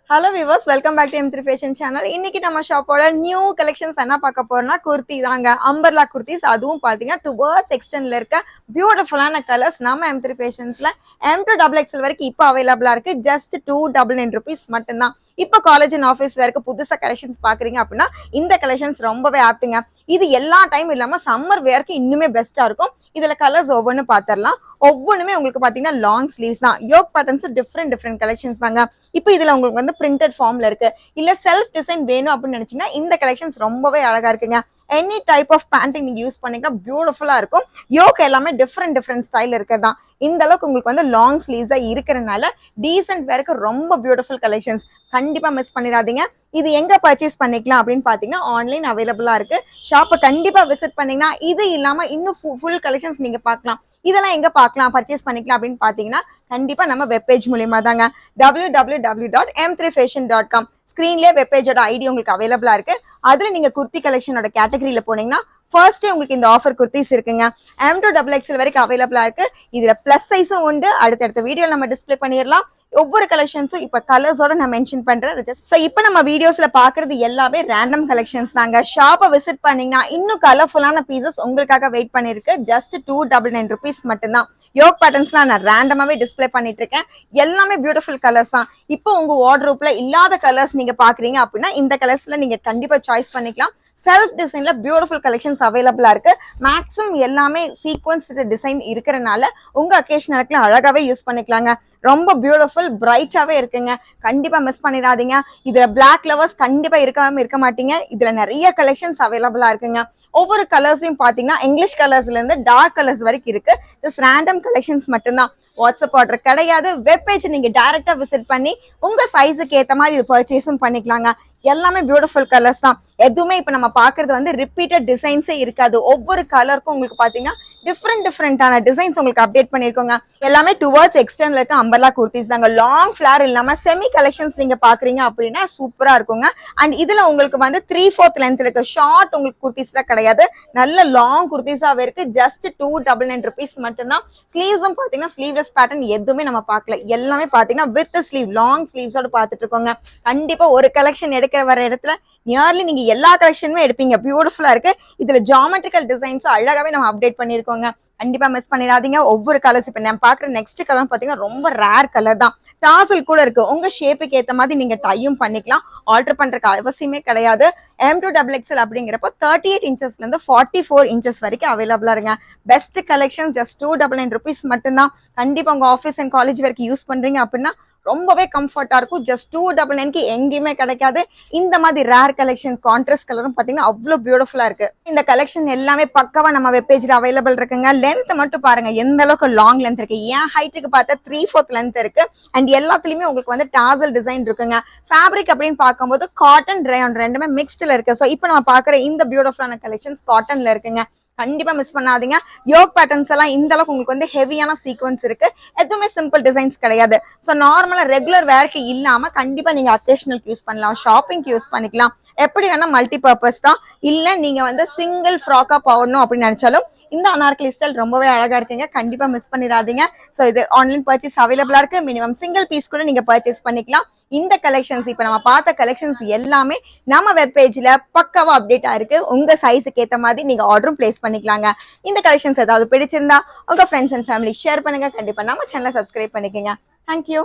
Hello viewers, welcome back to M3 Fashion channel. இன்னைக்கு நம்ம ஷாப்போட நியூ கலெக்ஷன்ஸ் என்ன பார்க்க போறோம்னா குர்த்தி தாங்க. அம்பர்லா குர்த்திஸ், அதுவும் பாத்தீங்கன்னா டுவர்ட்ஸ் எக்ஸ்டென்ட்ல இருக்க பியூட்டிஃபுல்லான கலர்ஸ் நம்ம M3 Fashionsல M2XXL வரைக்கும் இப்போ அவைலபிளா இருக்கு. ஜஸ்ட் 299 rupees மட்டும்தான். இப்போ காலேஜ் அண்ட் ஆஃபீஸ்ல இருக்க புதுசா கலெக்ஷன்ஸ் பாக்குறீங்க அப்படின்னா இந்த கலெக்ஷன்ஸ் ரொம்பவே ஆப்டுங்க. இது எல்லா டைம் இல்லாம சம்மர் வேர்க்கு இன்னுமே பெஸ்டா இருக்கும். இதுல கலர்ஸ் ஒவ்வொன்னு பாத்திரலாம். ஒவ்வொன்றுமே உங்களுக்கு பாத்தீங்கன்னா லாங் ஸ்லீவ்ஸ் தான். யோக் பேட்டர்ன்ஸ் டிஃப்ரெண்ட் கலெக்ஷன்ஸ் தாங்க. இப்போ இதுல உங்களுக்கு வந்து பிரிண்டட் ஃபார்ம்ல இருக்கு, இல்ல செல்ஃப் டிசைன் வேணும் அப்படின்னு நினைச்சீங்கன்னா இந்த கலெக்ஷன்ஸ் ரொம்பவே அழகா இருக்குங்க. எனி டைப் ஆஃப் பேண்டிங் நீங்க யூஸ் பண்ணிக்கலாம், பியூட்டிஃபுல்லா இருக்கும். யோக் எல்லாமே டிஃப்ரெண்ட் ஸ்டைல் இருக்கிறதா. இந்த அளவுக்கு உங்களுக்கு வந்து லாங் ஸ்லீவ்ஸா இருக்கிறதுனால டீசென்ட் வேருக்கு ரொம்ப பியூட்டிஃபுல் கலெக்ஷன்ஸ். கண்டிப்பா மிஸ் பண்ணிடாதீங்க. இது எங்க பர்ச்சேஸ் பண்ணிக்கலாம் அப்படின்னு பாத்தீங்கன்னா ஆன்லைன் அவைலபிளா இருக்கு. ஷாப்பை கண்டிப்பா விசிட் பண்ணீங்கன்னா இது இல்லாம இன்னும் ஃபுல் கலெக்ஷன்ஸ் நீங்க பார்க்கலாம். இதெல்லாம் எங்க பார்க்கலாம், பர்ச்சேஸ் பண்ணிக்கலாம் அப்படின்னு பாத்தீங்கன்னா கண்டிப்பா நம்ம வெப்பேஜ் மூலியமா தாங்க. www.m3fashion.com ஸ்கிரீன்லயே வெப்பேஜோட ஐடி உங்களுக்கு அவைலபிளா இருக்கு. அதுல நீங்க குர்த்தி கலெக்ஷனோட கேட்டகரியில போனீங்கன்னா ஃபர்ஸ்டே உங்களுக்கு இந்த ஆஃபர் குர்த்திஸ் இருக்குங்க. M2XXL வரைக்கும் அவைலபிளா இருக்கு. இதுல பிளஸ் சைஸும் உண்டு. அடுத்த வீடியோ நம்ம டிஸ்பிளே பண்ணிடலாம். ஒவ்வொரு கலெக்ஷன்ஸும் இப்ப கலர்ஸோட நான் மென்ஷன் பண்றேன். சோ இப்ப நம்ம வீடியோஸ்ல பாக்குறது எல்லாமே ரேண்டம் கலெக்ஷன்ஸ் தாங்க. ஷாப்பை விசிட் பண்ணீங்கன்னா இன்னும் கலர்ஃபுல்லான பீசஸ் உங்களுக்காக வெயிட் பண்ணிருக்கு. ஜஸ்ட் 299 rupees மட்டும்தான். யோக் பேட்டர்ன்ஸ்லாம் நான் ரேண்டமாவே டிஸ்பிளே பண்ணிட்டு இருக்கேன். எல்லாமே பியூட்டிஃபுல் கலர்ஸ் தான். இப்போ உங்க வார்ட்ரோப்ல இல்லாத கலர்ஸ் நீங்க பாக்குறீங்க அப்படின்னா இந்த கலர்ஸ்ல நீங்க கண்டிப்பா சாய்ஸ் பண்ணிக்கலாம். செல்ஃப் டிசைன்ல பியூட்டிஃபுல் கலெக்ஷன்ஸ் அவைலபிளா இருக்கு. மேக்ஸிமம் எல்லாமே சீக்வன்ஸ் டிசைன் இருக்கிறனால உங்க அக்கேஷனுக்கு அழகாவே யூஸ் பண்ணிக்கலாங்க. ரொம்ப பியூட்டிஃபுல் பிரைட்டாவே இருக்குங்க. கண்டிப்பா மிஸ் பண்ணிடாதீங்க. இதுல பிளாக் லவர்ஸ் கண்டிப்பா இருக்க மாட்டீங்க. இதுல நிறைய கலெக்ஷன்ஸ் அவைலபிளா இருக்குங்க. ஒவ்வொரு கலர்ஸையும் பாத்தீங்கன்னா இங்கிலீஷ் கலர்ஸ்ல இருந்து டார்க் கலர்ஸ் வரைக்கும் இருக்கு. ஜஸ்ட் ரேண்டம் கலெக்ஷன்ஸ் மட்டும்தான். வாட்ஸ்அப் ஆர்டர் கிடையாது. வெப்பேஜ் நீங்க டைரக்டா விசிட் பண்ணி உங்க சைஸுக்கு ஏத்த மாதிரி இது பர்ச்சேஸும் பண்ணிக்கலாங்க. எல்லாமே பியூட்டிஃபுல் கலர்ஸ் தான். எதுவுமே இப்ப நம்ம பாக்குறது வந்து ரிப்பீட்டட் டிசைன்ஸே இருக்காது. ஒவ்வொரு கலருக்கும் உங்களுக்கு பாத்தீங்கன்னா டிஃப்ரெண்டான டிசைன்ஸ் உங்களுக்கு அப்டேட் பண்ணிருக்கோங்க. எல்லாமே டுவர்ட்ஸ் எக்ஸ்டர்ன்ல இருக்க அம்பர்லா குர்த்திஸ் தாங்க. லாங் ஃபிளார் இல்லாம செமி கலெக்ஷன்ஸ் நீங்க பாக்குறீங்க அப்படின்னா சூப்பரா இருக்குங்க. அண்ட் இதுல உங்களுக்கு வந்து 3/4 லென்த் இருக்கு. ஷார்ட் உங்களுக்கு குர்த்திஸ்ல கிடையாது, நல்ல லாங் குர்த்திஸாவே இருக்கு. ஜஸ்ட் 299 rupees மட்டும்தான். ஸ்லீவ்ஸும் பாத்தீங்கன்னா ஸ்லீவ்லெஸ் பேட்டர்ன் எதுவுமே நம்ம பார்க்கல. எல்லாமே பாத்தீங்கன்னா வித் ஸ்லீவ், லாங் ஸ்லீவ்ஸோட பாத்துட்டு இருக்கோங்க. கண்டிப்பா ஒரு கலெக்ஷன் எடுக்கிற வர இடத்துல நியர்லி நீங்க எல்லா கலெக்ஷனுமே எடுப்பீங்க. பியூட்டிஃபுல்லா இருக்கு. இதுல ஜியோமெட்ரிக்கல் டிசைன்ஸ் அழகாவே நம்ம அப்டேட் பண்ணிருக்கோங்க. கண்டிப்பா மிஸ் பண்ணிடாதீங்க. ஒவ்வொரு கலர்ஸ் இப்ப நான் பாக்குற நெக்ஸ்ட் கலர் பாத்தீங்கன்னா ரொம்ப ரேர் கலர் தான். டாசல் கூட இருக்கு. உங்க ஷேப்புக்கு ஏத்த மாதிரி நீங்க டையும் பண்ணிக்கலாம். ஆல்டர் பண்றதுக்கு அவசியமே கிடையாது. M2XXL அப்படிங்கிறப்ப 38 inchesல இருந்து 44 inches வரைக்கும் அவைலபிளா இருங்க. பெஸ்ட் கலெக்ஷன் ஜஸ்ட் 299 rupees மட்டும்தான். கண்டிப்பா உங்க ஆஃபீஸ் அண்ட் காலேஜ் வரைக்கும் யூஸ் பண்றீங்க அப்படின்னா ரொம்பவே கம்ஃபர்ட்டா இருக்கும். ஜஸ்ட் 299 எங்கேயுமே கிடைக்காது. இந்த மாதிரி ரேர் கலெக்ஷன் கான்ட்ராஸ்ட் கலரும் பாத்தீங்கன்னா அவ்வளவு பியூட்டிஃபுல்லா இருக்கு. இந்த கலெக்ஷன் எல்லாமே பக்கவா நம்ம வெப்பேஜ்ல அவைலபிள் இருக்குங்க. லென்த் மட்டும் பாருங்க எந்த அளவுக்கு லாங் லென்த் இருக்கு. என் ஹைட்டுக்கு பார்த்தா 3/4 லென்த் இருக்கு. அண்ட் எல்லாத்துலயுமே உங்களுக்கு வந்து டாசல் டிசைன் இருக்குங்க. ஃபேப்ரிக் அப்படின்னு பார்க்கும்போது காட்டன் ரேயான் ரெண்டுமே மிக்ஸ்ட்ல இருக்கு. ஸோ இப்போ நம்ம பாக்குற இந்த பியூட்டிஃபுல்லான கலெக்ஷன்ஸ் காட்டன்ல இருக்குங்க. கண்டிப்பா மிஸ் பண்ணாதீங்க. யோக் பேட்டர்ன்ஸ் எல்லாம் இந்த அளவுக்கு உங்களுக்கு வந்து ஹெவியான சீக்வன்ஸ் இருக்கு. எதுவுமே சிம்பிள் டிசைன்ஸ் கிடையாது. ஸோ நார்மலா ரெகுலர் வேர்க்கு இல்லாம கண்டிப்பா நீங்க அக்கேஷனலுக்கு யூஸ் பண்ணலாம், ஷாப்பிங்க்கு யூஸ் பண்ணிக்கலாம். எப்படி வேணா மல்டி பர்பஸ் தான். இல்ல நீங்க வந்து சிங்கிள் ஃப்ராக்கா போடணும் அப்படின்னு நினைச்சாலும் இந்த அனார்கலி ஸ்டைல் ரொம்பவே அழகா இருக்குங்க. கண்டிப்பா மிஸ் பண்ணிடாதீங்க. ஸோ இது ஆன்லைன் பர்ச்சேஸ் அவைலபிளா இருக்கு. மினிமம் சிங்கிள் பீஸ் கூட நீங்க பர்ச்சேஸ் பண்ணிக்கலாம். இந்த கலெக்ஷன்ஸ் இப்ப நம்ம பார்த்த கலெக்ஷன்ஸ் எல்லாமே நம்ம வெப்பேஜ்ல பக்காவா அப்டேட் ஆயிருக்கு. உங்க சைஸுக்கு ஏத்த மாதிரி நீங்க ஆர்டரும் பிளேஸ் பண்ணிக்கலாங்க. இந்த கலெக்ஷன்ஸ் ஏதாவது பிடிச்சிருந்தா உங்க ஃப்ரெண்ட்ஸ் அண்ட் ஃபேமிலி ஷேர் பண்ணுங்க. கண்டிப்பா நம்ம சேனலை சப்ஸ்கிரைப் பண்ணிக்கோங்க. தேங்க்யூ.